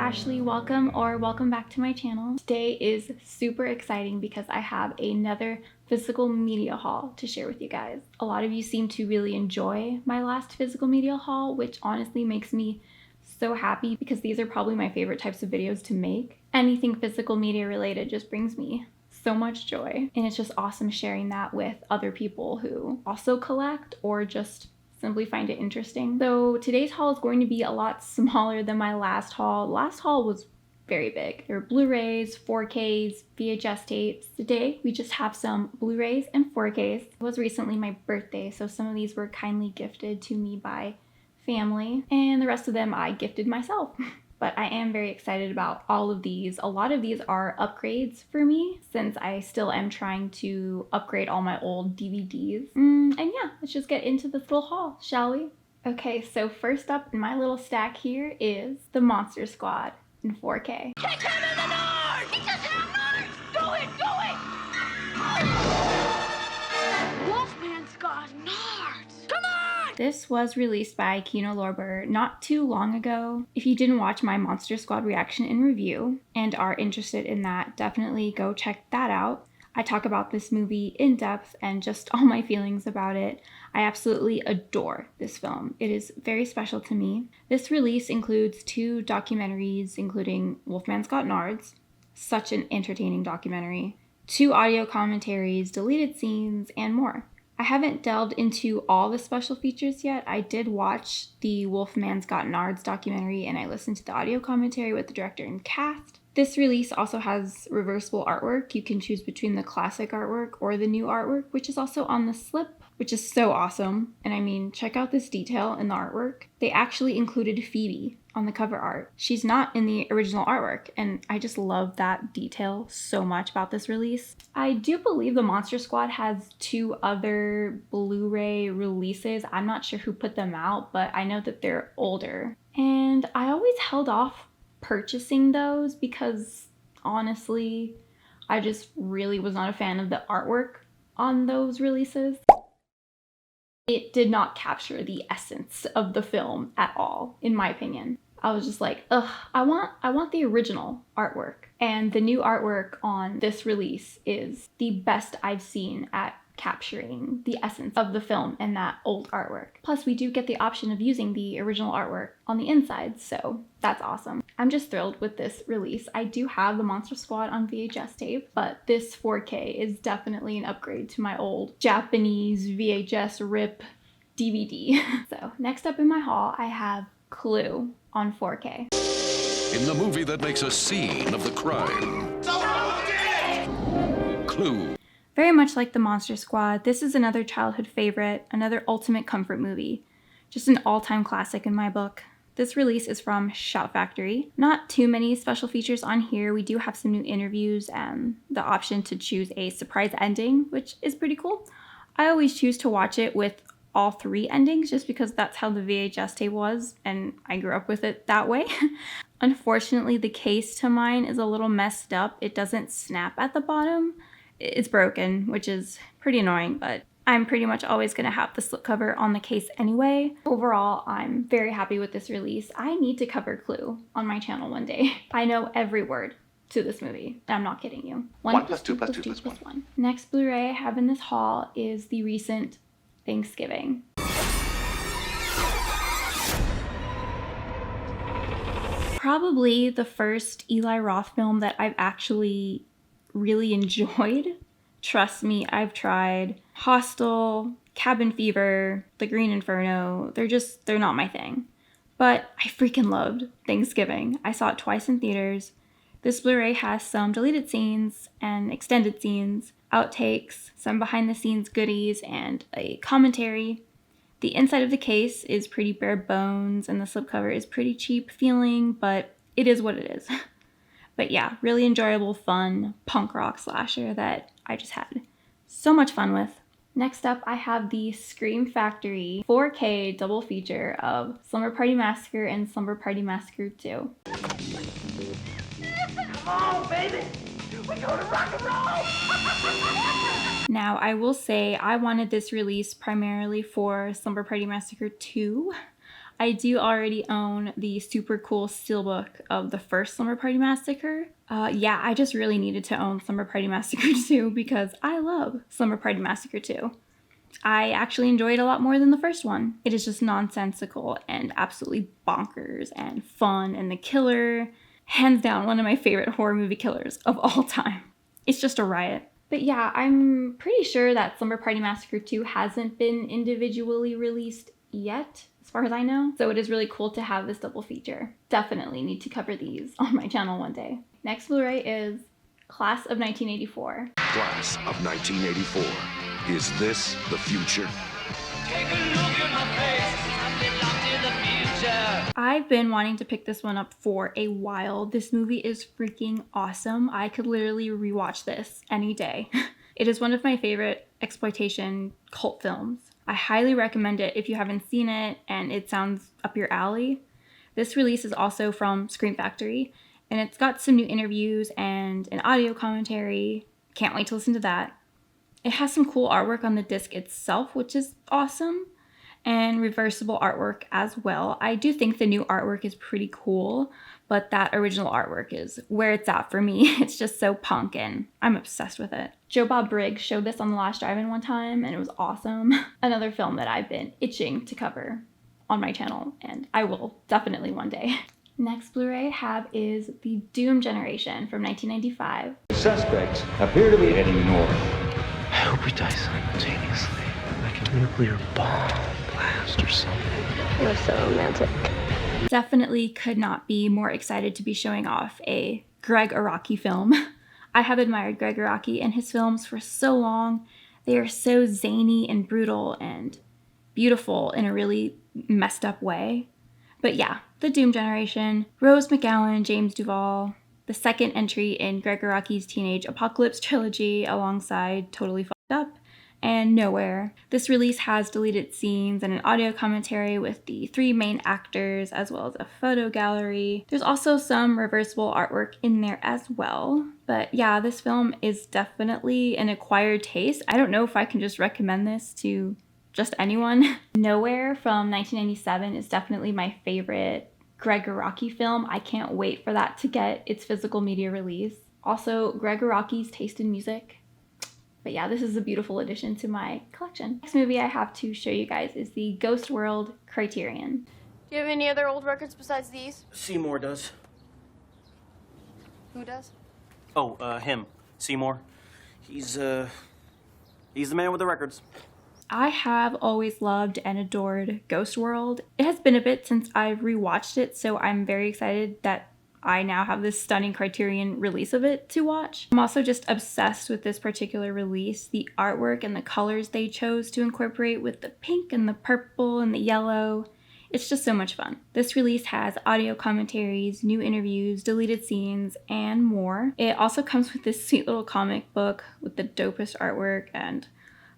Ashley, welcome back to my channel. Today is super exciting because I have another physical media haul to share with you guys. A lot of you seem to really enjoy my last physical media haul, which honestly makes me so happy because these are probably my favorite types of videos to make. Anything physical media related just brings me so much joy, and it's just awesome sharing that with other people who also collect or just simply find it interesting. So today's haul is going to be a lot smaller than my last haul. The last haul was very big. There were Blu-rays, 4Ks, VHS tapes. Today we just have some Blu-rays and 4Ks. It was recently my birthday, so some of these were kindly gifted to me by family, and the rest of them I gifted myself. But I am very excited about all of these. A lot of these are upgrades for me since I still am trying to upgrade all my old DVDs. And yeah, let's just get into this little haul, shall we? Okay, so first up in my little stack here is the Monster Squad in 4K. Kick him in the north! He doesn't have north! Do it! Do it! Wolfman's got nards! Come on! This was released by Kino Lorber not too long ago. If you didn't watch my Monster Squad reaction and review and are interested in that, definitely go check that out. I talk about this movie in depth and just all my feelings about it. I absolutely adore this film. It is very special to me. This release includes 2 documentaries, including Wolfman's Got Nards, such an entertaining documentary, 2 audio commentaries, deleted scenes, and more. I haven't delved into all the special features yet. I did watch the Wolfman's Got Nards documentary and I listened to the audio commentary with the director and cast. This release also has reversible artwork. You can choose between the classic artwork or the new artwork, which is also on the slip, which is so awesome. And I mean, check out this detail in the artwork. They actually included Phoebe on the cover art. She's not in the original artwork, and I just love that detail so much about this release. I do believe the Monster Squad has 2 other Blu-ray releases. I'm not sure who put them out, but I know that they're older. And I always held off purchasing those because honestly, I just really was not a fan of the artwork on those releases. It did not capture the essence of the film at all, in my opinion. I was just like, ugh, I want the original artwork. And the new artwork on this release is the best I've seen at capturing the essence of the film and that old artwork. Plus, we do get the option of using the original artwork on the inside, so that's awesome. I'm just thrilled with this release. I do have the Monster Squad on VHS tape, but this 4K is definitely an upgrade to my old Japanese VHS rip DVD. So next up in my haul, I have Clue on 4K. In the movie that makes a scene of the crime. Clue. Very much like the Monster Squad, this is another childhood favorite, another ultimate comfort movie. Just an all-time classic in my book. This release is from Shout Factory. Not too many special features on here. We do have some new interviews and the option to choose a surprise ending, which is pretty cool. I always choose to watch it with all 3 endings just because that's how the VHS tape was and I grew up with it that way. Unfortunately, the case to mine is a little messed up. It doesn't snap at the bottom. It's broken, which is pretty annoying, but I'm pretty much always going to have the slipcover on the case anyway. Overall, I'm very happy with this release. I need to cover Clue on my channel one day. I know every word to this movie. I'm not kidding you. 1 + 2 + 2 + 1. Next Blu-ray I have in this haul is the recent Thanksgiving. Probably the first Eli Roth film that I've actually really enjoyed. Trust me, I've tried Hostel, Cabin Fever, The Green Inferno. They're not my thing. But I freaking loved Thanksgiving. I saw it twice in theaters. This Blu-ray has some deleted scenes and extended scenes, outtakes, some behind the scenes goodies, and a commentary. The inside of the case is pretty bare bones and the slipcover is pretty cheap feeling, but it is what it is. But yeah, really enjoyable, fun punk rock slasher that I just had so much fun with. Next up, I have the Scream Factory 4K double feature of Slumber Party Massacre and Slumber Party Massacre 2. Come on, baby! We go to rock and roll! Now, I will say I wanted this release primarily for Slumber Party Massacre 2. I do already own the super cool steelbook of the first Slumber Party Massacre. Yeah, I just really needed to own Slumber Party Massacre 2 because I love Slumber Party Massacre 2. I actually enjoy it a lot more than the first one. It is just nonsensical and absolutely bonkers and fun, and the killer, hands down, one of my favorite horror movie killers of all time. It's just a riot. But yeah, I'm pretty sure that Slumber Party Massacre 2 hasn't been individually released yet, as far as I know. So it is really cool to have this double feature. Definitely need to cover these on my channel one day. Next Blu-ray is Class of 1984. Class of 1984. Is this the future? Take a look at my face. I'm locked in the future. I've been wanting to pick this one up for a while. This movie is freaking awesome. I could literally rewatch this any day. It is one of my favorite exploitation cult films. I highly recommend it if you haven't seen it and it sounds up your alley. This release is also from Scream Factory, and it's got some new interviews and an audio commentary. Can't wait to listen to that. It has some cool artwork on the disc itself, which is awesome, and reversible artwork as well. I do think the new artwork is pretty cool, but that original artwork is where it's at for me. It's just so punk and I'm obsessed with it. Joe Bob Briggs showed this on The Last Drive-In one time and it was awesome. Another film that I've been itching to cover on my channel, and I will definitely one day. Next Blu-ray I have is The Doom Generation from 1995. Suspects appear to be heading north. I hope we die simultaneously, like a nuclear bomb blast or something. You're so romantic. Definitely could not be more excited to be showing off a Greg Araki film. I have admired Greg Araki and his films for so long. They are so zany and brutal and beautiful in a really messed up way. But yeah, The Doom Generation, Rose McGowan, James Duvall, the second entry in Greg Araki's Teenage Apocalypse trilogy alongside Totally Fucked Up and Nowhere. This release has deleted scenes and an audio commentary with the three main actors, as well as a photo gallery. There's also some reversible artwork in there as well. But yeah, this film is definitely an acquired taste. I don't know if I can just recommend this to just anyone. Nowhere from 1997 is definitely my favorite Greg Araki film. I can't wait for that to get its physical media release. Also, Greg Araki's taste in music. But yeah, this is a beautiful addition to my collection. Next movie I have to show you guys is the Ghost World Criterion. Do you have any other old records besides these? Seymour does. Who does? Oh, him. Seymour. He's the man with the records. I have always loved and adored Ghost World. It has been a bit since I've rewatched it, so I'm very excited that I now have this stunning Criterion release of it to watch. I'm also just obsessed with this particular release. The artwork and the colors they chose to incorporate with the pink and the purple and the yellow. It's just so much fun. This release has audio commentaries, new interviews, deleted scenes, and more. It also comes with this sweet little comic book with the dopest artwork and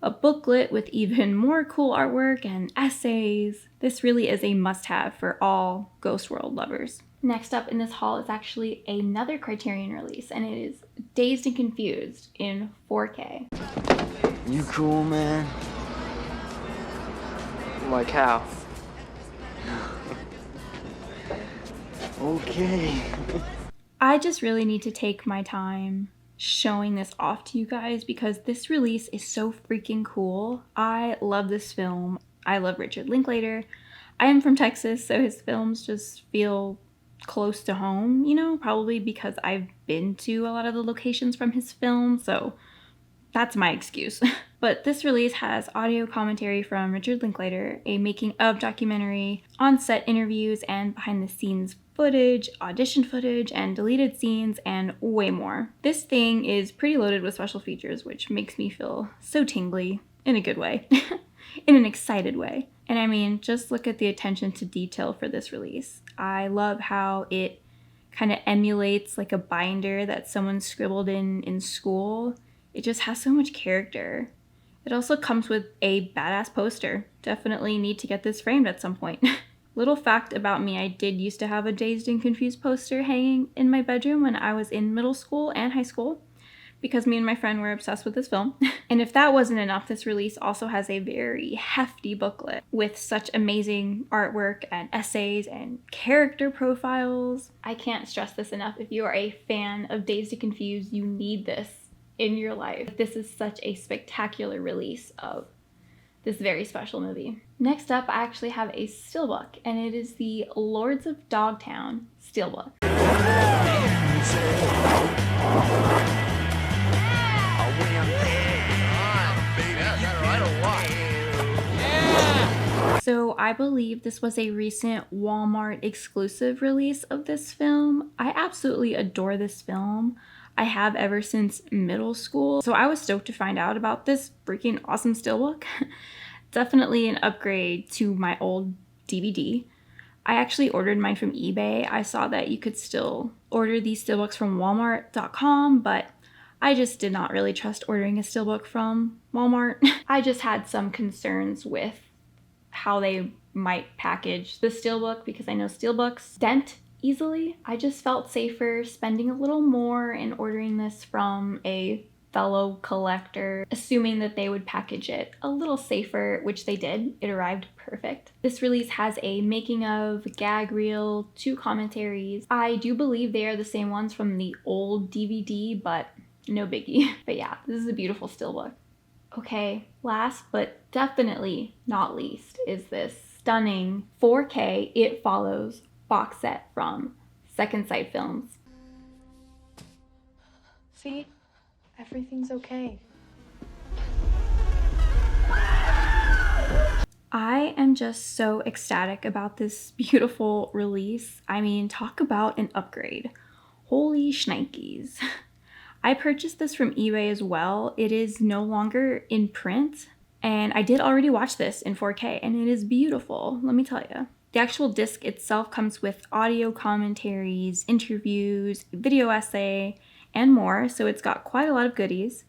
a booklet with even more cool artwork and essays. This really is a must-have for all Ghost World lovers. Next up in this haul is actually another Criterion release, and it is Dazed and Confused in 4K. You cool, man? Like how? Okay. I just really need to take my time showing this off to you guys because this release is so freaking cool. I love this film. I love Richard Linklater. I am from Texas, so his films just feel close to home, you know, probably because I've been to a lot of the locations from his films, so that's my excuse. But this release has audio commentary from Richard Linklater, a making of documentary, on-set interviews, and behind-the-scenes footage, audition footage, and deleted scenes, and way more. This thing is pretty loaded with special features, which makes me feel so tingly in a good way, in an excited way. And I mean, just look at the attention to detail for this release. I love how it kind of emulates like a binder that someone scribbled in school. It just has so much character. It also comes with a badass poster. Definitely need to get this framed at some point. Little fact about me, I did used to have a Dazed and Confused poster hanging in my bedroom when I was in middle school and high school. because me and my friend were obsessed with this film. And if that wasn't enough, this release also has a very hefty booklet with such amazing artwork and essays and character profiles. I can't stress this enough. If you are a fan of Dazed and Confused, you need this in your life. This is such a spectacular release of this very special movie. Next up, I actually have a steelbook, and it is the Lords of Dogtown steelbook. So I believe this was a recent Walmart exclusive release of this film. I absolutely adore this film. I have ever since middle school. So I was stoked to find out about this freaking awesome steelbook. Definitely an upgrade to my old DVD. I actually ordered mine from eBay. I saw that you could still order these steelbooks from walmart.com, but I just did not really trust ordering a steelbook from Walmart. I just had some concerns with how they might package the steelbook because I know steelbooks dent easily. I just felt safer spending a little more and ordering this from a fellow collector, assuming that they would package it a little safer, which they did. It arrived perfect. This release has a making of, gag reel, 2 commentaries. I do believe they are the same ones from the old DVD, but no biggie. But yeah, this is a beautiful steelbook. Okay, last but definitely not least is this stunning 4K It Follows box set from Second Sight Films. See? Everything's okay. I am just so ecstatic about this beautiful release. I mean, talk about an upgrade. Holy shnikes. I purchased this from eBay as well. It is no longer in print, and I did already watch this in 4K, and it is beautiful, let me tell you. The actual disc itself comes with audio commentaries, interviews, video essay, and more, so it's got quite a lot of goodies.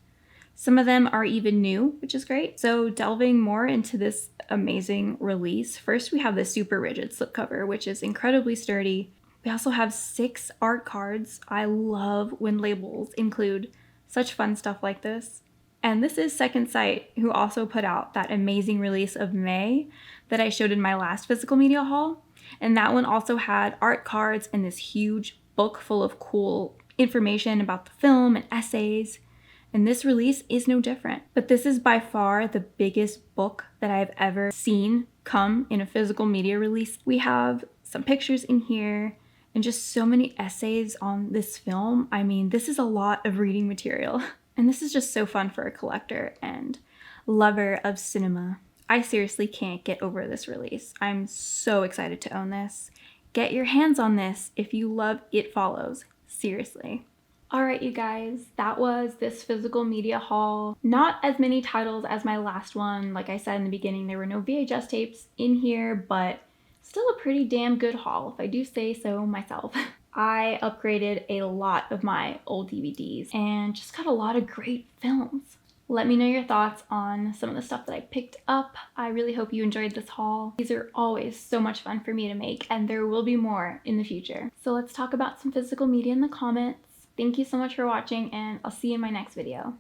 Some of them are even new, which is great. So delving more into this amazing release, first we have the super rigid slipcover, which is incredibly sturdy. We also have 6 art cards. I love when labels include such fun stuff like this. And this is Second Sight, who also put out that amazing release of May that I showed in my last physical media haul. And that one also had art cards and this huge book full of cool information about the film and essays. And this release is no different. But this is by far the biggest book that I've ever seen come in a physical media release. We have some pictures in here and just so many essays on this film. I mean, this is a lot of reading material. And this is just so fun for a collector and lover of cinema. I seriously can't get over this release. I'm so excited to own this. Get your hands on this if you love It Follows. Seriously. Alright, you guys, that was this physical media haul. Not as many titles as my last one. Like I said in the beginning, there were no VHS tapes in here, but still a pretty damn good haul, if I do say so myself. I upgraded a lot of my old DVDs and just got a lot of great films. Let me know your thoughts on some of the stuff that I picked up. I really hope you enjoyed this haul. These are always so much fun for me to make, and there will be more in the future. So let's talk about some physical media in the comments. Thank you so much for watching, and I'll see you in my next video.